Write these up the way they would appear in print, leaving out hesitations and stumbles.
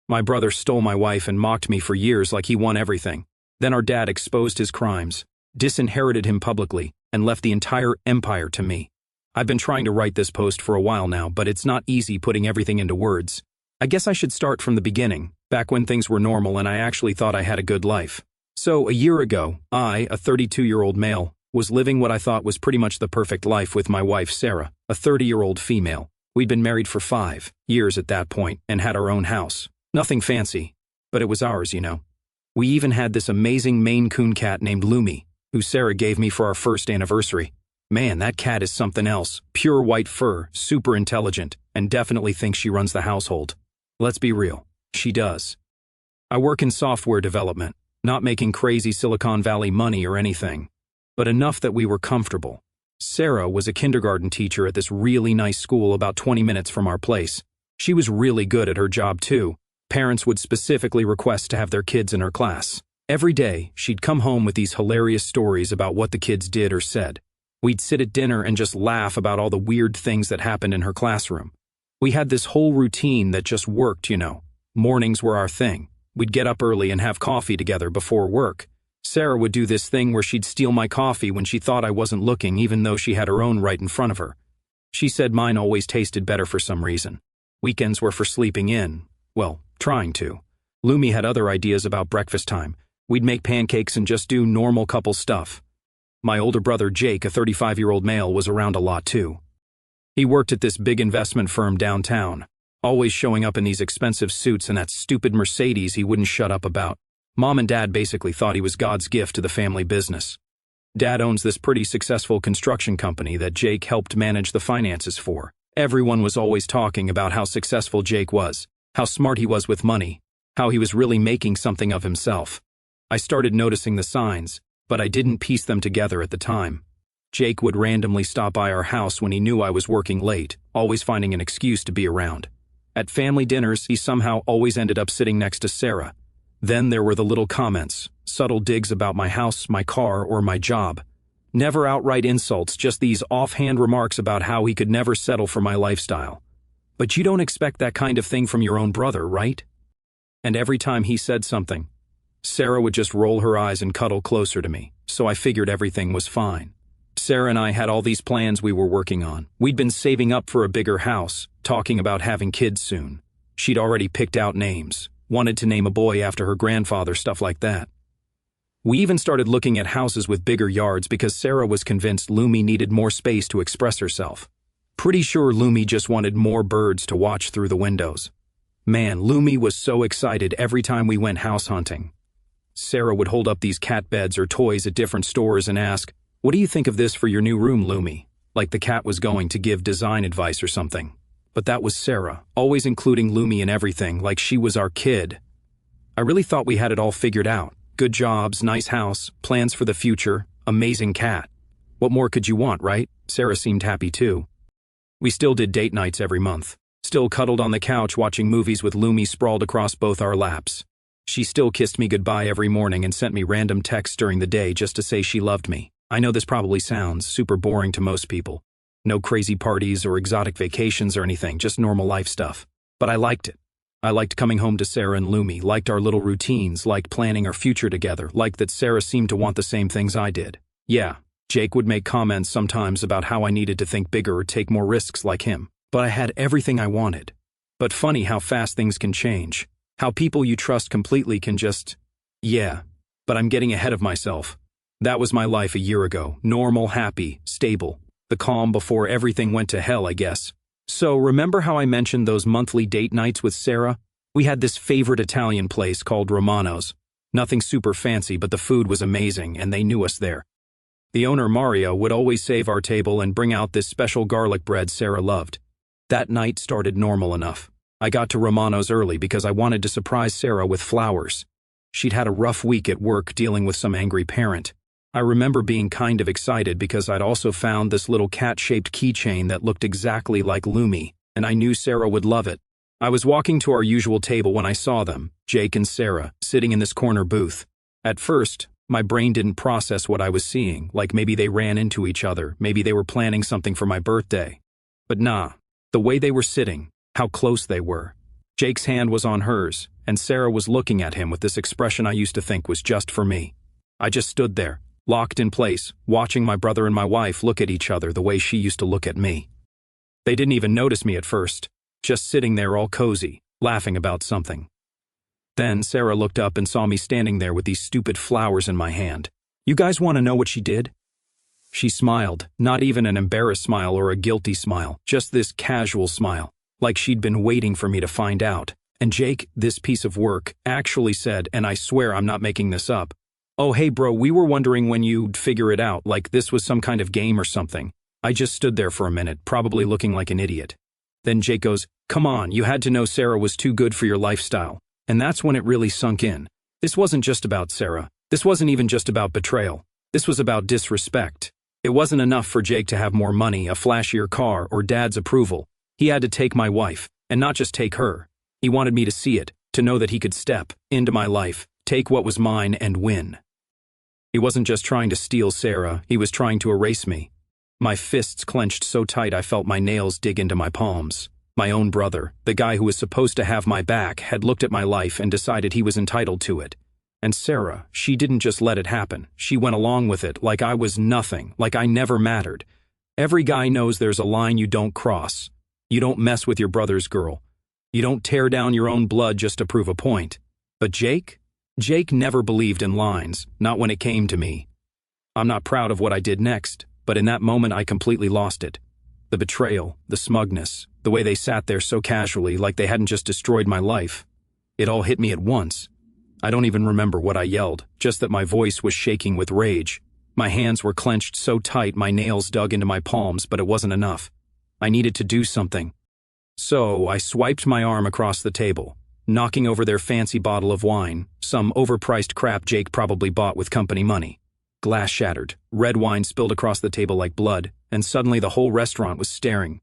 My brother stole my wife and mocked me for years like he won everything. Then our dad exposed his crimes, disinherited him publicly, and left the entire empire to me. I've been trying to write this post for a while now, but it's not easy putting everything into words. I guess I should start from the beginning, back when things were normal and I actually thought I had a good life. So, a year ago, I, a 32-year-old male, was living what I thought was pretty much the perfect life with my wife Sarah, a 30-year-old female. We'd been married for 5 years at that point and had our own house. Nothing fancy, but it was ours, you know. We even had this amazing Maine Coon cat named Lumi, who Sarah gave me for our first anniversary. Man, that cat is something else. Pure white fur, super intelligent, and definitely thinks she runs the household. Let's be real, she does. I work in software development, not making crazy Silicon Valley money or anything, but enough that we were comfortable. Sarah was a kindergarten teacher at this really nice school about 20 minutes from our place. She was really good at her job too. Parents would specifically request to have their kids in her class. Every day, she'd come home with these hilarious stories about what the kids did or said. We'd sit at dinner and just laugh about all the weird things that happened in her classroom. We had this whole routine that just worked, you know. Mornings were our thing. We'd get up early and have coffee together before work. Sarah would do this thing where she'd steal my coffee when she thought I wasn't looking, even though she had her own right in front of her. She said mine always tasted better for some reason. Weekends were for sleeping in. Well, trying to. Lumi had other ideas about breakfast time. We'd make pancakes and just do normal couple stuff. My older brother Jake, a 35-year-old male, was around a lot too. He worked at this big investment firm downtown, always showing up in these expensive suits and that stupid Mercedes he wouldn't shut up about. Mom and Dad basically thought he was God's gift to the family business. Dad owns this pretty successful construction company that Jake helped manage the finances for. Everyone was always talking about how successful Jake was, how smart he was with money, how he was really making something of himself. I started noticing the signs, but I didn't piece them together at the time. Jake would randomly stop by our house when he knew I was working late, always finding an excuse to be around. At family dinners, he somehow always ended up sitting next to Sarah. Then there were the little comments, subtle digs about my house, my car, or my job. Never outright insults, just these offhand remarks about how he could never settle for my lifestyle. But you don't expect that kind of thing from your own brother, right? And every time he said something, Sarah would just roll her eyes and cuddle closer to me, so I figured everything was fine. Sarah and I had all these plans we were working on. We'd been saving up for a bigger house, talking about having kids soon. She'd already picked out names, wanted to name a boy after her grandfather, stuff like that. We even started looking at houses with bigger yards because Sarah was convinced Lumi needed more space to express herself. Pretty sure Lumi just wanted more birds to watch through the windows. Man, Lumi was so excited every time we went house hunting. Sarah would hold up these cat beds or toys at different stores and ask, "What do you think of this for your new room, Lumi?" Like the cat was going to give design advice or something. But that was Sarah, always including Lumi in everything, like she was our kid. I really thought we had it all figured out. Good jobs, nice house, plans for the future, amazing cat. What more could you want, right? Sarah seemed happy too. We still did date nights every month. Still cuddled on the couch watching movies with Lumi sprawled across both our laps. She still kissed me goodbye every morning and sent me random texts during the day just to say she loved me. I know this probably sounds super boring to most people. No crazy parties or exotic vacations or anything, just normal life stuff. But I liked it. I liked coming home to Sarah and Lumi, liked our little routines, liked planning our future together, liked that Sarah seemed to want the same things I did. Yeah, Jake would make comments sometimes about how I needed to think bigger or take more risks like him. But I had everything I wanted. But funny how fast things can change. How people you trust completely can just... Yeah, but I'm getting ahead of myself. That was my life a year ago. Normal, happy, stable. The calm before everything went to hell, I guess. So, remember how I mentioned those monthly date nights with Sarah? We had this favorite Italian place called Romano's. Nothing super fancy, but the food was amazing, and they knew us there. The owner, Mario, would always save our table and bring out this special garlic bread Sarah loved. That night started normal enough. I got to Romano's early because I wanted to surprise Sarah with flowers. She'd had a rough week at work dealing with some angry parent. I remember being kind of excited because I'd also found this little cat-shaped keychain that looked exactly like Lumi, and I knew Sarah would love it. I was walking to our usual table when I saw them, Jake and Sarah, sitting in this corner booth. At first, my brain didn't process what I was seeing, like maybe they ran into each other, maybe they were planning something for my birthday. But nah, the way they were sitting, how close they were. Jake's hand was on hers, and Sarah was looking at him with this expression I used to think was just for me. I just stood there, locked in place, watching my brother and my wife look at each other the way she used to look at me. They didn't even notice me at first, just sitting there all cozy, laughing about something. Then Sarah looked up and saw me standing there with these stupid flowers in my hand. "You guys want to know what she did?" She smiled, not even an embarrassed smile or a guilty smile, just this casual smile, like she'd been waiting for me to find out. And Jake, this piece of work, actually said, and I swear I'm not making this up, "Oh hey bro, we were wondering when you'd figure it out, like this was some kind of game or something." I just stood there for a minute, probably looking like an idiot. Then Jake goes, "Come on, you had to know Sarah was too good for your lifestyle." And that's when it really sunk in. This wasn't just about Sarah. This wasn't even just about betrayal. This was about disrespect. It wasn't enough for Jake to have more money, a flashier car, or Dad's approval. He had to take my wife, and not just take her. He wanted me to see it, to know that he could step into my life, take what was mine, and win. He wasn't just trying to steal Sarah, he was trying to erase me. My fists clenched so tight I felt my nails dig into my palms. My own brother, the guy who was supposed to have my back, had looked at my life and decided he was entitled to it. And Sarah, she didn't just let it happen. She went along with it like I was nothing, like I never mattered. Every guy knows there's a line you don't cross. You don't mess with your brother's girl. You don't tear down your own blood just to prove a point. But Jake? Jake never believed in lines, not when it came to me. I'm not proud of what I did next, but in that moment I completely lost it. The betrayal, the smugness, the way they sat there so casually like they hadn't just destroyed my life. It all hit me at once. I don't even remember what I yelled, just that my voice was shaking with rage. My hands were clenched so tight my nails dug into my palms, but it wasn't enough. I needed to do something. So I swiped my arm across the table, knocking over their fancy bottle of wine, some overpriced crap Jake probably bought with company money. Glass shattered, red wine spilled across the table like blood, and suddenly the whole restaurant was staring.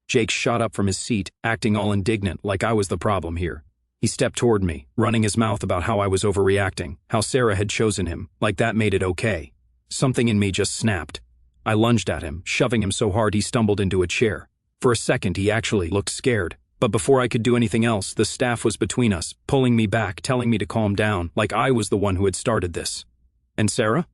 Jake shot up from his seat, acting all indignant, like I was the problem here. He stepped toward me, running his mouth about how I was overreacting, how Sarah had chosen him, like that made it okay. Something in me just snapped. I lunged at him, shoving him so hard he stumbled into a chair. For a second he actually looked scared, but before I could do anything else, the staff was between us, pulling me back, telling me to calm down, like I was the one who had started this. And Sarah?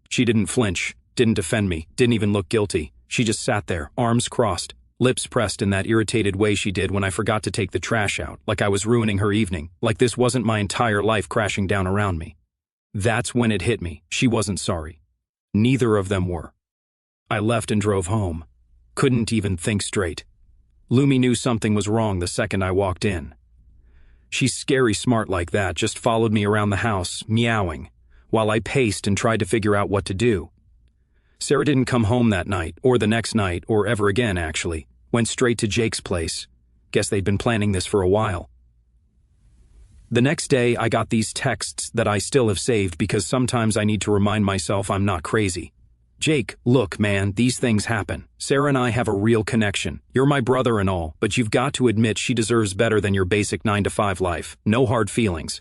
She didn't flinch, didn't defend me, didn't even look guilty. She just sat there, arms crossed, lips pressed in that irritated way she did when I forgot to take the trash out, like I was ruining her evening, like this wasn't my entire life crashing down around me. That's when it hit me. She wasn't sorry. Neither of them were. I left and drove home. Couldn't even think straight. Lumi knew something was wrong the second I walked in. She's scary smart like that, just followed me around the house, meowing, while I paced and tried to figure out what to do. Sarah didn't come home that night, or the next night, or ever again, actually. Went straight to Jake's place. Guess they'd been planning this for a while. The next day, I got these texts that I still have saved because sometimes I need to remind myself I'm not crazy. "Jake, look, man, these things happen. Sarah and I have a real connection. You're my brother and all, but you've got to admit she deserves better than your basic 9-to-5 life. No hard feelings.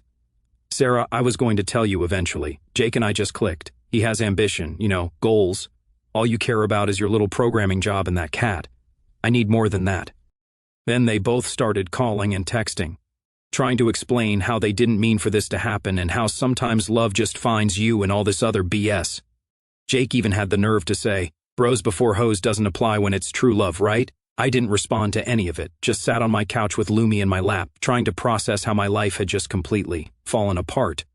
Sarah, I was going to tell you eventually. Jake and I just clicked. He has ambition, goals. All you care about is your little programming job and that cat. I need more than that." Then they both started calling and texting, trying to explain how they didn't mean for this to happen and how sometimes love just finds you and all this other BS. Jake even had the nerve to say, "Bros before hoes doesn't apply when it's true love, right?" I didn't respond to any of it, just sat on my couch with Lumi in my lap, trying to process how my life had just completely fallen apart.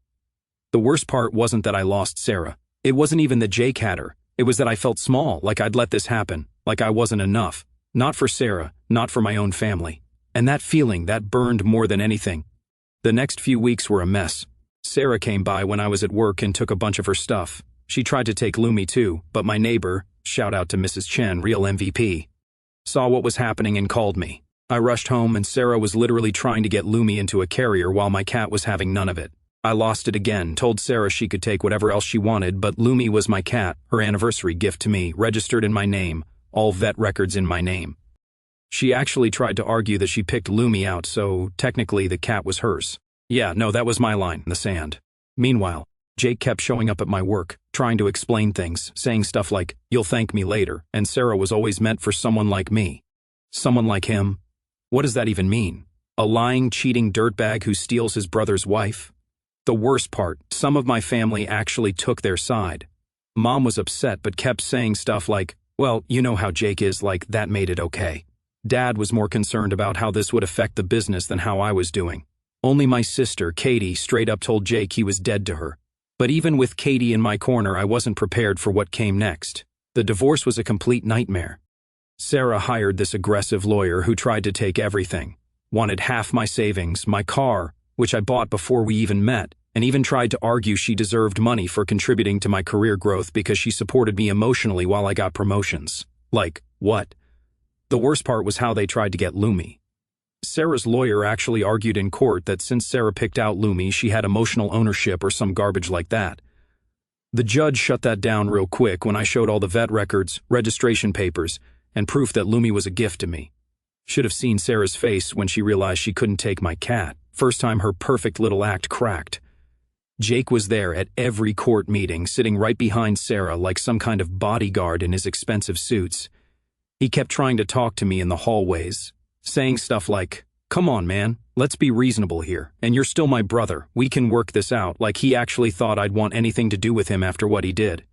The worst part wasn't that I lost Sarah. It wasn't even that Jake had her. It was that I felt small, like I'd let this happen, like I wasn't enough. Not for Sarah, not for my own family. And that feeling, that burned more than anything. The next few weeks were a mess. Sarah came by when I was at work and took a bunch of her stuff. She tried to take Lumi too, but my neighbor, shout out to Mrs. Chen, real MVP, saw what was happening and called me. I rushed home and Sarah was literally trying to get Lumi into a carrier while my cat was having none of it. I lost it again, told Sarah she could take whatever else she wanted, but Lumi was my cat, her anniversary gift to me, registered in my name, all vet records in my name. She actually tried to argue that she picked Lumi out, so technically the cat was hers. Yeah, no, that was my line in the sand. Meanwhile, Jake kept showing up at my work, trying to explain things, saying stuff like, "You'll thank me later," and Sarah was always meant for someone like me. Someone like him? What does that even mean? A lying, cheating dirtbag who steals his brother's wife? The worst part, some of my family actually took their side. Mom was upset but kept saying stuff like, well, you know how Jake is, like that made it okay. Dad was more concerned about how this would affect the business than how I was doing. Only my sister, Katie, straight up told Jake he was dead to her. But even with Katie in my corner, I wasn't prepared for what came next. The divorce was a complete nightmare. Sarah hired this aggressive lawyer who tried to take everything. Wanted half my savings, my car, which I bought before we even met, and even tried to argue she deserved money for contributing to my career growth because she supported me emotionally while I got promotions. Like, what? The worst part was how they tried to get Lumi. Sarah's lawyer actually argued in court that since Sarah picked out Lumi, she had emotional ownership or some garbage like that. The judge shut that down real quick when I showed all the vet records, registration papers, and proof that Lumi was a gift to me. Should have seen Sarah's face when she realized she couldn't take my cat. First time her perfect little act cracked. Jake was there at every court meeting, sitting right behind Sarah like some kind of bodyguard in his expensive suits. He kept trying to talk to me in the hallways, saying stuff like, come on, man, let's be reasonable here, and you're still my brother, we can work this out, like he actually thought I'd want anything to do with him after what he did.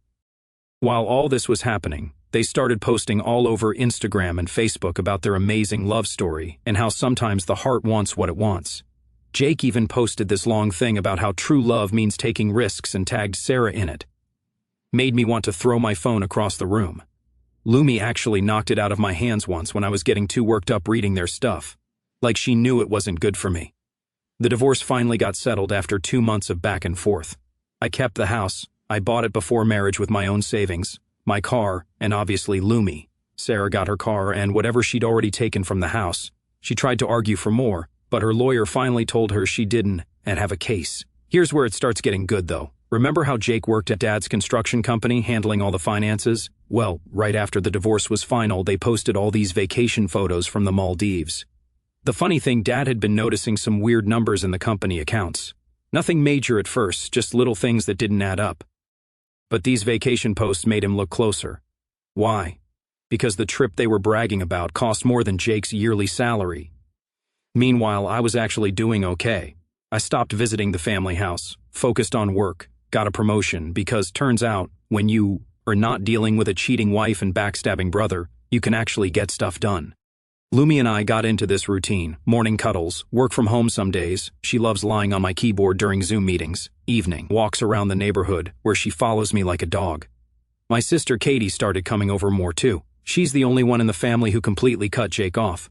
While all this was happening, they started posting all over Instagram and Facebook about their amazing love story and how sometimes the heart wants what it wants. Jake even posted this long thing about how true love means taking risks and tagged Sarah in it. Made me want to throw my phone across the room. Lumi actually knocked it out of my hands once when I was getting too worked up reading their stuff. Like she knew it wasn't good for me. The divorce finally got settled after 2 months of back and forth. I kept the house. I bought it before marriage with my own savings, my car, and obviously Lumi. Sarah got her car and whatever she'd already taken from the house. She tried to argue for more, but her lawyer finally told her she didn't and have a case. Here's where it starts getting good though. Remember how Jake worked at Dad's construction company handling all the finances? Well, right after the divorce was final, they posted all these vacation photos from the Maldives. The funny thing, Dad had been noticing some weird numbers in the company accounts. Nothing major at first, just little things that didn't add up. But these vacation posts made him look closer. Why? Because the trip they were bragging about cost more than Jake's yearly salary. Meanwhile, I was actually doing okay. I stopped visiting the family house, focused on work, got a promotion because turns out, when you are not dealing with a cheating wife and backstabbing brother, you can actually get stuff done. Lumi and I got into this routine, morning cuddles, work from home some days, she loves lying on my keyboard during Zoom meetings, evening, walks around the neighborhood, where she follows me like a dog. My sister Katie started coming over more too. She's the only one in the family who completely cut Jake off.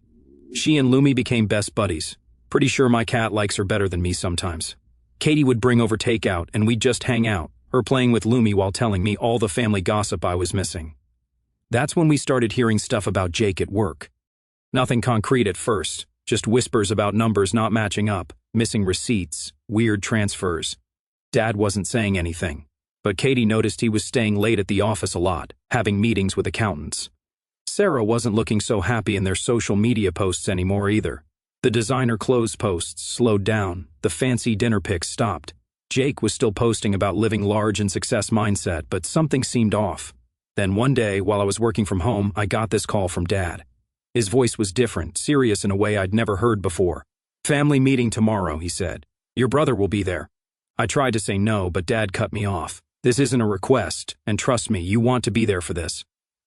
She and Lumi became best buddies. Pretty sure my cat likes her better than me sometimes. Katie would bring over takeout and we'd just hang out, her playing with Lumi while telling me all the family gossip I was missing. That's when we started hearing stuff about Jake at work. Nothing concrete at first, just whispers about numbers not matching up, missing receipts, weird transfers. Dad wasn't saying anything, but Katie noticed he was staying late at the office a lot, having meetings with accountants. Sarah wasn't looking so happy in their social media posts anymore either. The designer clothes posts slowed down, the fancy dinner pics stopped. Jake was still posting about living large and success mindset, but something seemed off. Then one day, while I was working from home, I got this call from Dad. His voice was different, serious in a way I'd never heard before. Family meeting tomorrow, he said. Your brother will be there. I tried to say no, but Dad cut me off. This isn't a request, and trust me, you want to be there for this.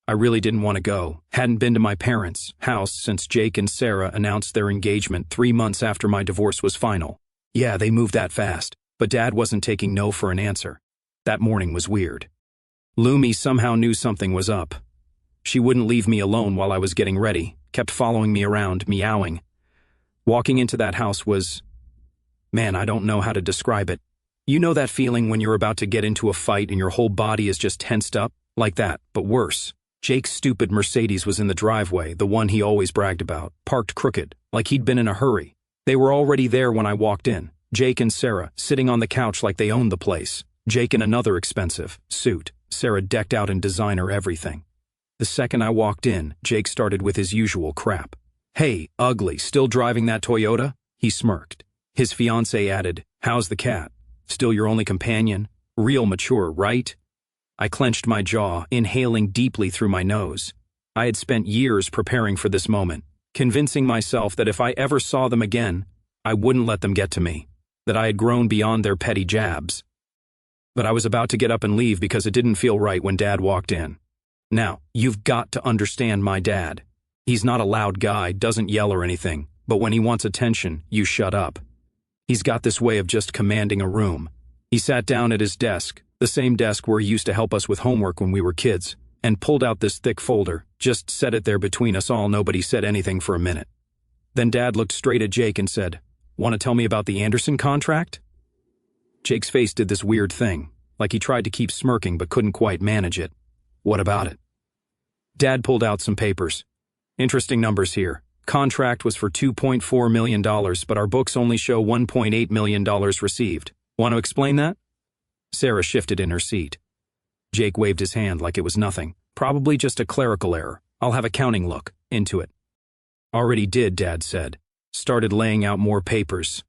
I really didn't want to go. Hadn't been to my parents' house since Jake and Sarah announced their engagement 3 months after my divorce was final. Yeah, they moved that fast, but Dad wasn't taking no for an answer. That morning was weird. Lumi somehow knew something was up. She wouldn't leave me alone while I was getting ready, kept following me around, meowing. Walking into that house was... Man, I don't know how to describe it. You know that feeling when you're about to get into a fight and your whole body is just tensed up? Like that, but worse. Jake's stupid Mercedes was in the driveway, the one he always bragged about, parked crooked, like he'd been in a hurry. They were already there when I walked in. Jake and Sarah, sitting on the couch like they owned the place. Jake in another expensive suit, Sarah decked out in designer everything. The second I walked in, Jake started with his usual crap. Hey, ugly, still driving that Toyota? He smirked. His fiancée added, how's the cat? Still your only companion? Real mature, right? I clenched my jaw, inhaling deeply through my nose. I had spent years preparing for this moment. convincing myself that if I ever saw them again, I wouldn't let them get to me, that I had grown beyond their petty jabs. But I was about to get up and leave because it didn't feel right when Dad walked in. Now, you've got to understand my dad. He's not a loud guy, doesn't yell or anything, but when he wants attention, you shut up. He's got this way of just commanding a room. He sat down at his desk, the same desk where he used to help us with homework when we were kids, and pulled out this thick folder, just set it there between us all. Nobody said anything for a minute. Then Dad looked straight at Jake and said, "Want to tell me about the Anderson contract?" Jake's face did this weird thing, like he tried to keep smirking but couldn't quite manage it. "What about it?" Dad pulled out some papers. "Interesting numbers here. Contract was for $2.4 million, but our books only show $1.8 million received. Want to explain that?" Sarah shifted in her seat. Jake waved his hand like it was nothing. "Probably just a clerical error. I'll have accounting look into it." "Already did," Dad said. Started laying out more papers.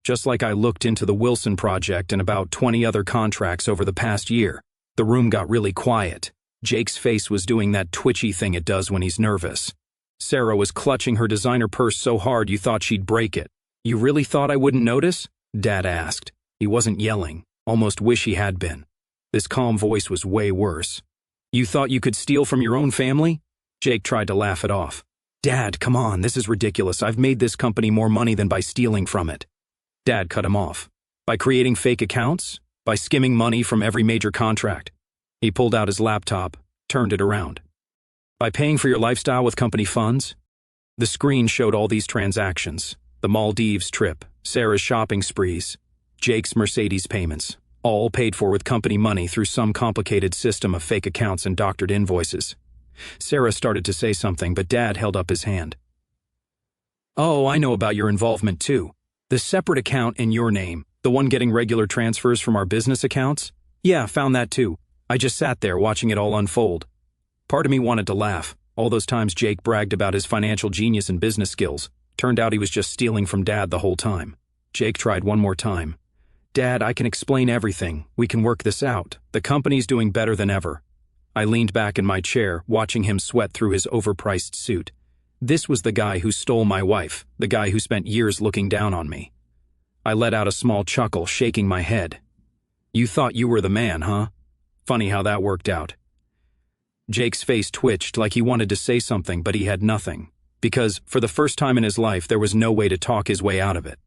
"Just like I looked into the Wilson project and about 20 other contracts over the past year." The room got really quiet. Jake's face was doing that twitchy thing it does when he's nervous. Sarah was clutching her designer purse so hard you thought she'd break it. "You really thought I wouldn't notice?" Dad asked. He wasn't yelling, almost wish he had been. This calm voice was way worse. "You thought you could steal from your own family?" Jake tried to laugh it off. "Dad, come on, this is ridiculous. I've made this company more money than by stealing from it." Dad cut him off. "By creating fake accounts? By skimming money from every major contract?" He pulled out his laptop, turned it around. "By paying for your lifestyle with company funds?" The screen showed all these transactions. The Maldives trip, Sarah's shopping sprees, Jake's Mercedes payments, all paid for with company money through some complicated system of fake accounts and doctored invoices. Sarah started to say something, but Dad held up his hand. "Oh, I know about your involvement too. The separate account in your name, the one getting regular transfers from our business accounts? Yeah, found that too. I just sat there watching it all unfold. Part of me wanted to laugh. All those times Jake bragged about his financial genius and business skills. Turned out he was just stealing from Dad the whole time." Jake tried one more time. "Dad, I can explain everything. We can work this out. The company's doing better than ever." I leaned back in my chair, watching him sweat through his overpriced suit. This was the guy who stole my wife, the guy who spent years looking down on me. I let out a small chuckle, shaking my head. "You thought you were the man, huh? Funny how that worked out." Jake's face twitched like he wanted to say something, but he had nothing. Because, for the first time in his life, there was no way to talk his way out of it.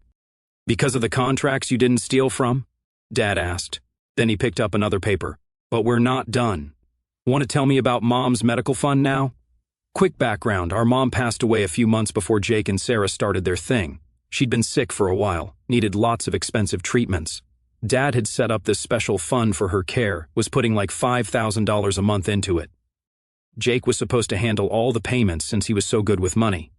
"Because of the contracts you didn't steal from?" Dad asked. Then he picked up another paper. "But we're not done. Want to tell me about Mom's medical fund now?" Quick background, our mom passed away a few months before Jake and Sarah started their thing. She'd been sick for a while, needed lots of expensive treatments. Dad had set up this special fund for her care, was putting like $5,000 a month into it. Jake was supposed to handle all the payments since he was so good with money.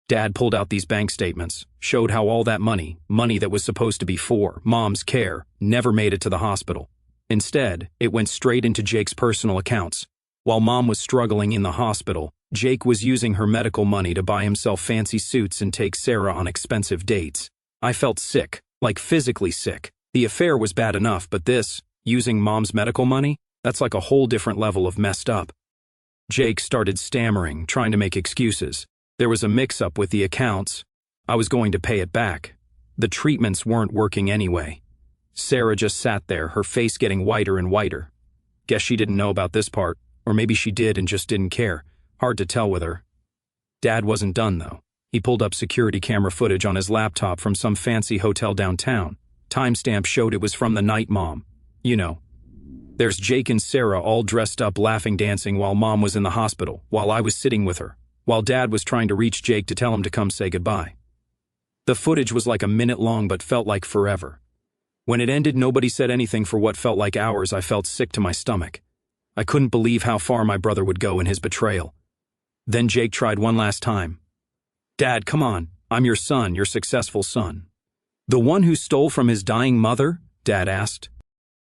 Dad pulled out these bank statements, showed how all that money that was supposed to be for Mom's care, never made it to the hospital. Instead, it went straight into Jake's personal accounts. While Mom was struggling in the hospital, Jake was using her medical money to buy himself fancy suits and take Sarah on expensive dates. I felt sick, like physically sick. The affair was bad enough, but this, using Mom's medical money, that's like a whole different level of messed up. Jake started stammering, trying to make excuses. There was a mix-up with the accounts. I was going to pay it back. The treatments weren't working anyway. Sarah just sat there, her face getting whiter and whiter. Guess she didn't know about this part, or maybe she did and just didn't care. Hard to tell with her. Dad wasn't done, though. He pulled up security camera footage on his laptop from some fancy hotel downtown. Timestamp showed it was from the night Mom. You know. There's Jake and Sarah all dressed up laughing dancing while Mom was in the hospital, while I was sitting with her, while Dad was trying to reach Jake to tell him to come say goodbye. The footage was like a minute long but felt like forever. When it ended, nobody said anything for what felt like hours. I felt sick to my stomach. I couldn't believe how far my brother would go in his betrayal. Then Jake tried one last time. "Dad, come on. I'm your son, your successful son." "The one who stole from his dying mother?" Dad asked.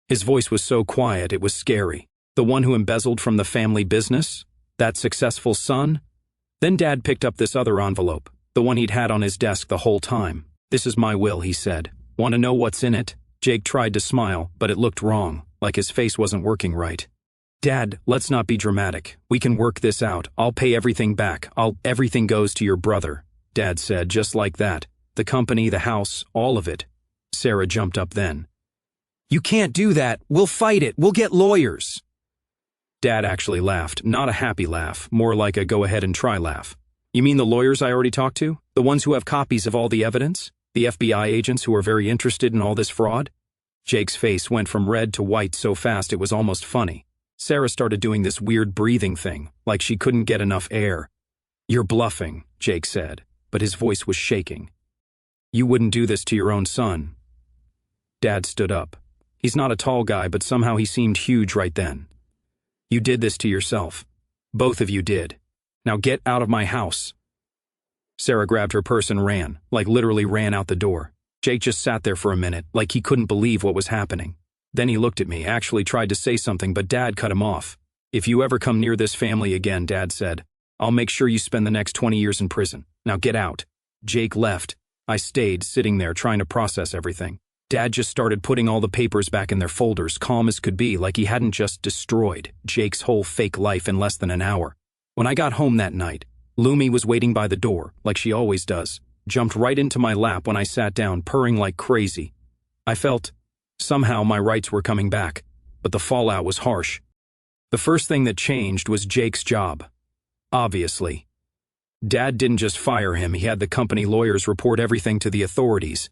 His voice was so quiet it was scary. "The one who embezzled from the family business? That successful son?" Then Dad picked up this other envelope, the one he'd had on his desk the whole time. "This is my will," he said. "Want to know what's in it?" Jake tried to smile, but it looked wrong, like his face wasn't working right. Dad, let's not be dramatic. We can work this out. I'll pay everything back. Everything goes to your brother, Dad said, just like that. The company, the house, all of it. Sarah jumped up then. You can't do that. We'll fight it. We'll get lawyers. Dad actually laughed, not a happy laugh, more like a go-ahead-and-try laugh. You mean the lawyers I already talked to? The ones who have copies of all the evidence? The FBI agents who are very interested in all this fraud? Jake's face went from red to white so fast it was almost funny. Sarah started doing this weird breathing thing, like she couldn't get enough air. You're bluffing, Jake said, but his voice was shaking. You wouldn't do this to your own son. Dad stood up. He's not a tall guy, but somehow he seemed huge right then. You did this to yourself. Both of you did. Now get out of my house. Sarah grabbed her purse and ran, like literally ran out the door. Jake just sat there for a minute, like he couldn't believe what was happening. Then he looked at me, actually tried to say something, but Dad cut him off. If you ever come near this family again, Dad said, I'll make sure you spend the next 20 years in prison. Now get out. Jake left. I stayed, sitting there, trying to process everything. Dad just started putting all the papers back in their folders, calm as could be, like he hadn't just destroyed Jake's whole fake life in less than an hour. When I got home that night, Lumi was waiting by the door, like she always does, jumped right into my lap when I sat down, purring like crazy. I felt somehow my rights were coming back, but the fallout was harsh. The first thing that changed was Jake's job. Obviously. Dad didn't just fire him, he had the company lawyers report everything to the authorities.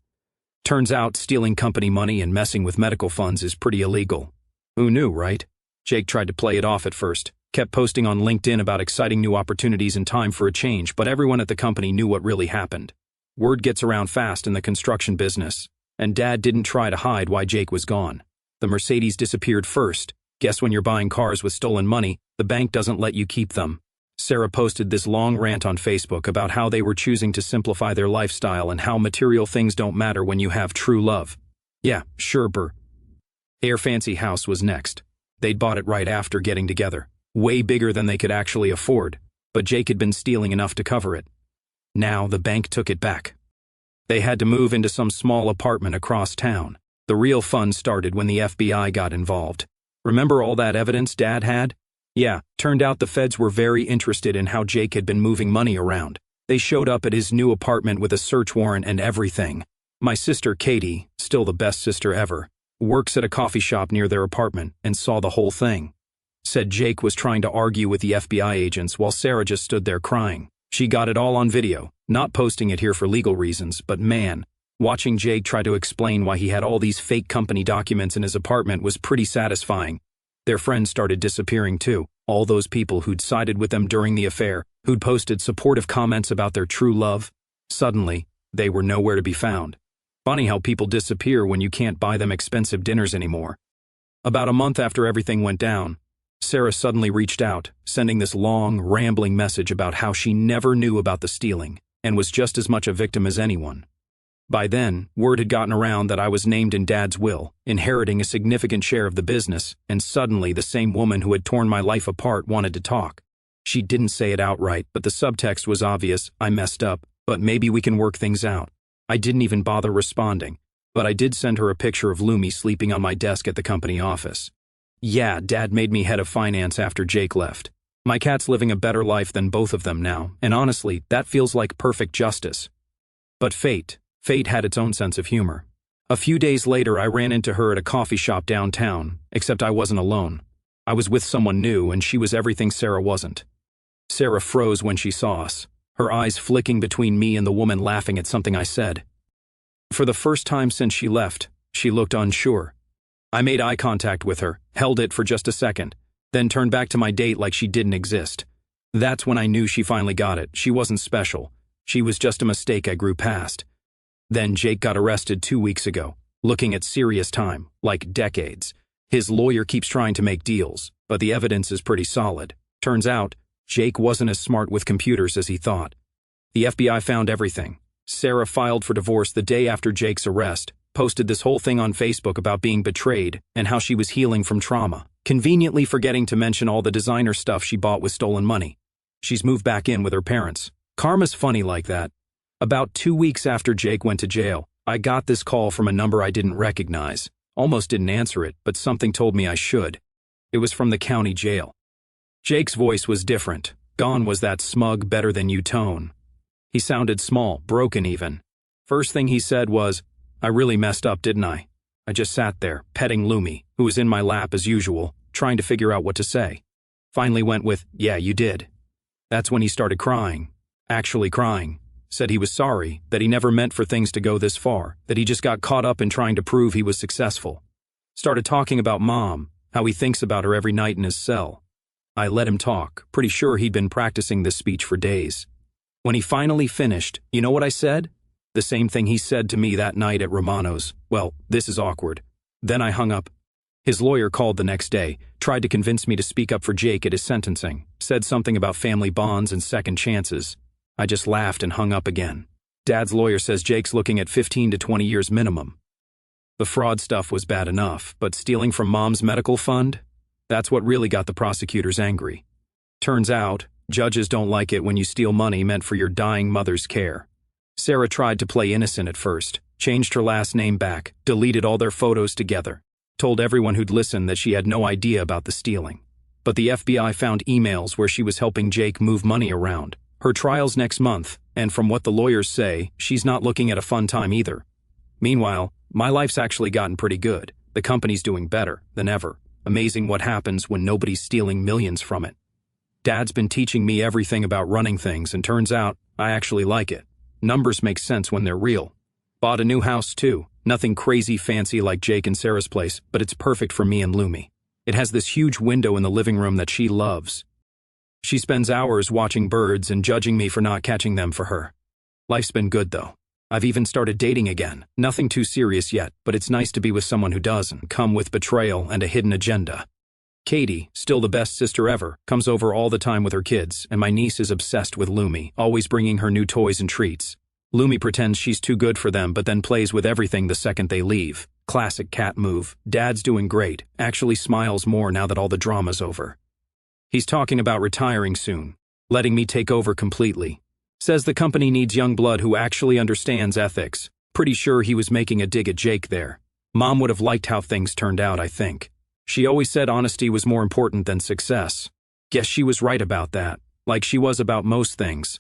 Turns out stealing company money and messing with medical funds is pretty illegal. Who knew, right? Jake tried to play it off at first, kept posting on LinkedIn about exciting new opportunities and time for a change, but everyone at the company knew what really happened. Word gets around fast in the construction business. And Dad didn't try to hide why Jake was gone. The Mercedes disappeared first. Guess when you're buying cars with stolen money, the bank doesn't let you keep them. Sarah posted this long rant on Facebook about how they were choosing to simplify their lifestyle and how material things don't matter when you have true love. Yeah, sure, Air Fancy House was next. They'd bought it right after getting together. Way bigger than they could actually afford, but Jake had been stealing enough to cover it. Now the bank took it back. They had to move into some small apartment across town. The real fun started when the FBI got involved. Remember all that evidence Dad had? Yeah, turned out the feds were very interested in how Jake had been moving money around. They showed up at his new apartment with a search warrant and everything. My sister Katie, still the best sister ever, works at a coffee shop near their apartment and saw the whole thing. Said Jake was trying to argue with the FBI agents while Sarah just stood there crying. She got it all on video, not posting it here for legal reasons, but man, watching Jake try to explain why he had all these fake company documents in his apartment was pretty satisfying. Their friends started disappearing too, all those people who'd sided with them during the affair, who'd posted supportive comments about their true love. Suddenly, they were nowhere to be found. Funny how people disappear when you can't buy them expensive dinners anymore. About a month after everything went down, Sarah suddenly reached out, sending this long, rambling message about how she never knew about the stealing and was just as much a victim as anyone. By then, word had gotten around that I was named in Dad's will, inheriting a significant share of the business, and suddenly the same woman who had torn my life apart wanted to talk. She didn't say it outright, but the subtext was obvious. I messed up, but maybe we can work things out. I didn't even bother responding, but I did send her a picture of Lumi sleeping on my desk at the company office. Yeah, Dad made me head of finance after Jake left. My cat's living a better life than both of them now, and honestly, that feels like perfect justice. But fate had its own sense of humor. A few days later, I ran into her at a coffee shop downtown, except I wasn't alone. I was with someone new, and she was everything Sarah wasn't. Sarah froze when she saw us, her eyes flicking between me and the woman laughing at something I said. For the first time since she left, she looked unsure. I made eye contact with her, held it for just a second, then turned back to my date like she didn't exist. That's when I knew she finally got it. She wasn't special. She was just a mistake I grew past. Then Jake got arrested 2 weeks ago, looking at serious time, like decades. His lawyer keeps trying to make deals, but the evidence is pretty solid. Turns out, Jake wasn't as smart with computers as he thought. The FBI found everything. Sarah filed for divorce the day after Jake's arrest, posted this whole thing on Facebook about being betrayed and how she was healing from trauma, conveniently forgetting to mention all the designer stuff she bought with stolen money. She's moved back in with her parents. Karma's funny like that. About 2 weeks after Jake went to jail, I got this call from a number I didn't recognize. Almost didn't answer it, but something told me I should. It was from the county jail. Jake's voice was different. Gone was that smug better-than-you tone. He sounded small, broken even. First thing he said was, "I really messed up, didn't I?" I just sat there, petting Lumi, who was in my lap as usual, trying to figure out what to say. Finally went with, "Yeah, you did." That's when he started crying. Actually crying. Said he was sorry, that he never meant for things to go this far, that he just got caught up in trying to prove he was successful. Started talking about Mom, how he thinks about her every night in his cell. I let him talk, pretty sure he'd been practicing this speech for days. When he finally finished, you know what I said? The same thing he said to me that night at Romano's. Well, this is awkward. Then I hung up. His lawyer called the next day, tried to convince me to speak up for Jake at his sentencing, said something about family bonds and second chances. I just laughed and hung up again. Dad's lawyer says Jake's looking at 15 to 20 years minimum. The fraud stuff was bad enough, but stealing from Mom's medical fund? That's what really got the prosecutors angry. Turns out, judges don't like it when you steal money meant for your dying mother's care. Sarah tried to play innocent at first, changed her last name back, deleted all their photos together, told everyone who'd listen that she had no idea about the stealing. But the FBI found emails where she was helping Jake move money around. Her trial's next month, and from what the lawyers say, she's not looking at a fun time either. Meanwhile, my life's actually gotten pretty good. The company's doing better than ever. Amazing what happens when nobody's stealing millions from it. Dad's been teaching me everything about running things, and turns out, I actually like it. Numbers make sense when they're real. Bought a new house too. Nothing crazy fancy like Jake and Sarah's place, but it's perfect for me and Lumi. It has this huge window in the living room that she loves. She spends hours watching birds and judging me for not catching them for her. Life's been good though. I've even started dating again. Nothing too serious yet, but it's nice to be with someone who doesn't come with betrayal and a hidden agenda. Katie, still the best sister ever, comes over all the time with her kids, and my niece is obsessed with Lumi, always bringing her new toys and treats. Lumi pretends she's too good for them but then plays with everything the second they leave. Classic cat move. Dad's doing great, actually smiles more now that all the drama's over. He's talking about retiring soon, letting me take over completely. Says the company needs young blood who actually understands ethics. Pretty sure he was making a dig at Jake there. Mom would have liked how things turned out, I think. She always said honesty was more important than success. Guess she was right about that, like she was about most things.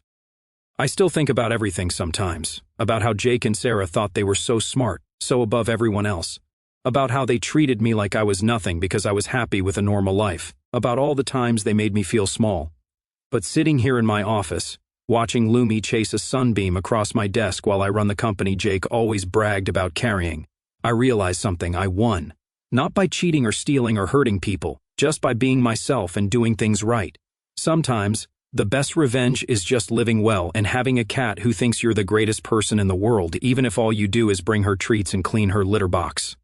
I still think about everything sometimes, about how Jake and Sarah thought they were so smart, so above everyone else. About how they treated me like I was nothing because I was happy with a normal life. About all the times they made me feel small. But sitting here in my office, watching Lumi chase a sunbeam across my desk while I run the company Jake always bragged about carrying, I realized something. I won. Not by cheating or stealing or hurting people, just by being myself and doing things right. Sometimes, the best revenge is just living well and having a cat who thinks you're the greatest person in the world even if all you do is bring her treats and clean her litter box.